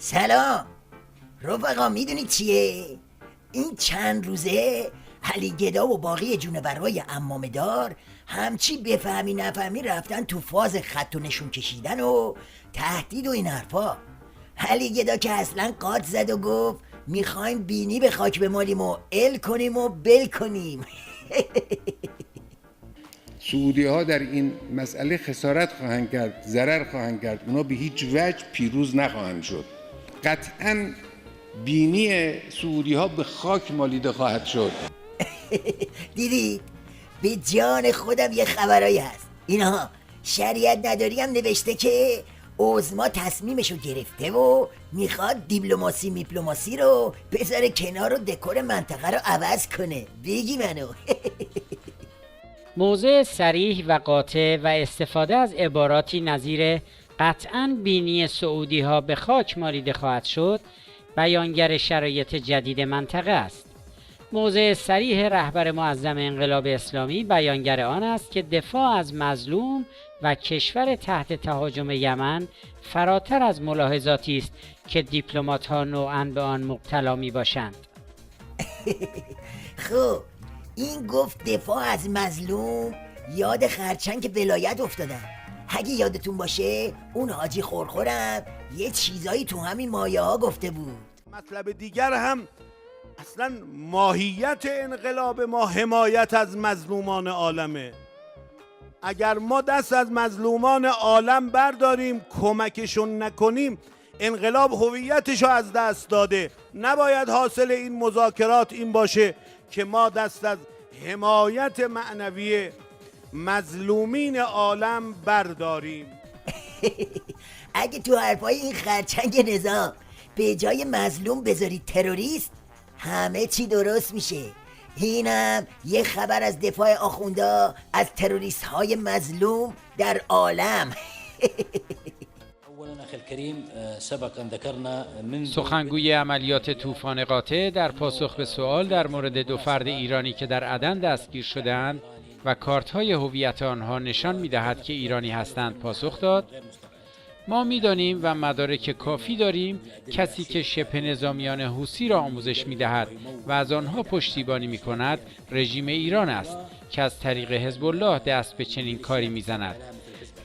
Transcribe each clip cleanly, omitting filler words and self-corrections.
سلام رفقا، میدونی چیه؟ این چند روزه علی گدا و باقی جونورای عمامه‌دار همچی بفهمی نفهمی رفتن تو فاز خط و نشون کشیدن و تهدید و این حرفا. علی گدا که اصلا قاط زد و گفت میخوایم بینی به خاک بمالیم و ال کنیم و بل کنیم. سعودی ها در این مسئله خسارت خواهند کرد، ضرر خواهند کرد، اونا به هیچ وجه پیروز نخواهند شد. قطعاً بینی سعودی ها به خاک مالیده خواهد شد. دیدی؟ به جان خودم یه خبرایی هست. اینها شریعت نداری هم نوشته که اوزما تصمیمشو گرفته و میخواد دیپلماسی رو بذاره کنار و دکور منطقه رو عوض کنه. بگی منو. موضع صریح و قاطع و استفاده از عباراتی نظیر قطعاً بینی سعودی ها به خاک مالیده خواهد شد بیانگر شرایط جدید منطقه است. موضع صریح رهبر معظم انقلاب اسلامی بیانگر آن است که دفاع از مظلوم و کشور تحت تهاجم یمن فراتر از ملاحظاتی است که دیپلمات ها نوعاً به آن مبتلا می باشند. خب این گفت دفاع از مظلوم، یاد خرچنگ ولایت افتادم. اگه یادتون باشه اون حاجی خورخورم یه چیزایی تو همین مایه ها گفته بود. مطلب دیگر هم اصلا ماهیت انقلاب ما حمایت از مظلومان عالمه. اگر ما دست از مظلومان عالم برداریم، کمکشون نکنیم، انقلاب هویتشو از دست داده. نباید حاصل این مذاکرات این باشه که ما دست از حمایت معنوی مظلومین عالم برداریم. اگه تو حرفای این خرچنگ نظام به جای مظلوم بذاری تروریست، همه چی درست میشه. اینم یه خبر از دفاع آخوندا از تروریست های مظلوم در عالم. سخنگوی عملیات طوفان قاطع در پاسخ به سوال در مورد دو فرد ایرانی که در عدن دستگیر شدند و کارت‌های هویت آنها نشان می‌دهد که ایرانی هستند پاسخ داد: ما می‌دانیم و مدارک کافی داریم کسی که شبه نظامیان حوثی را آموزش می‌دهد و از آنها پشتیبانی می‌کند رژیم ایران است که از طریق حزب الله دست به چنین کاری می‌زند.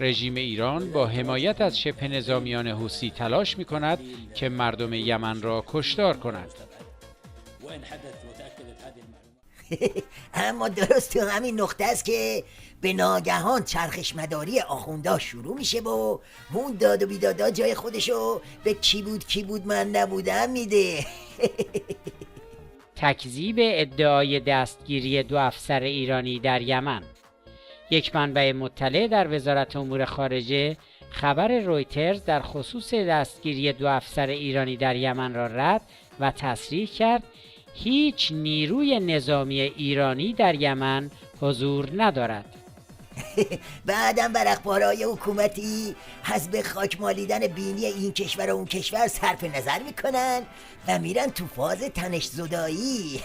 رژیم ایران با حمایت از شبه نظامیان حوثی تلاش می‌کند که مردم یمن را کشتار کند. اما درست تو همین نقطه است که به ناگهان چرخش مداری آخوندا شروع میشه و اون داد و بیدادا جای خودشو به کی بود من نبودم میده. تکذیب ادعای دستگیری دو افسر ایرانی در یمن. یک منبع مطلع در وزارت امور خارجه خبر رویترز در خصوص دستگیری دو افسر ایرانی در یمن را رد و تصریح کرد هیچ نیروی نظامی ایرانی در یمن حضور ندارد. بعدم بر اخبارهای حکومتی از به خاک مالیدن بینی این کشور و اون کشور صرف نظر میکنن و میرن تو فاز تنش زدایی.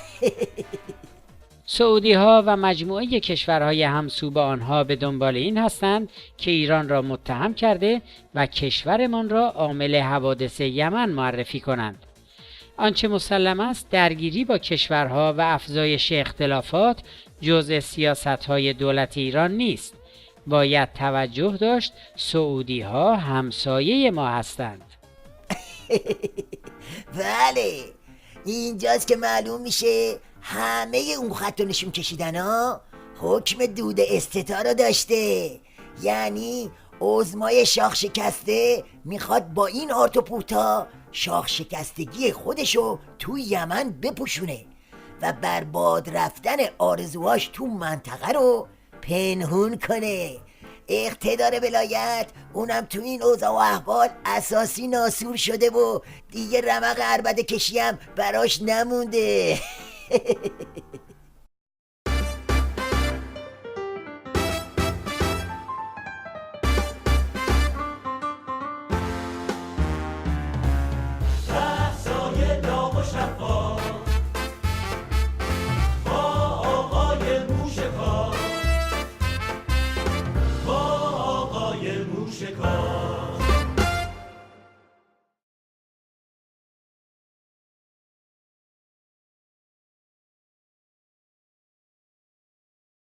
سعودی ها و مجموعه کشورهای همسو با آنها به دنبال این هستند که ایران را متهم کرده و کشورمان را عامل حوادث یمن معرفی کنند. آنچه مسلم است درگیری با کشورها و افزایش اختلافات جزء سیاست‌های دولت ایران نیست. باید توجه داشت سعودی ها همسایه ما هستند. بله اینجاست که معلوم میشه همه اون خط و نشون کشیدن ها حکم دود استتا رو داشته. یعنی عظمای شاخ شکسته میخواد با این آرت و پورتا شاخ شکستگی خودشو تو یمن بپوشونه و برباد رفتن آرزوهاش تو منطقه رو پنهون کنه. اقتدار ولایت اونم تو این اوضاع و احوال اساسی ناسور شده و دیگه رمق عربده کشی هم براش نمونده.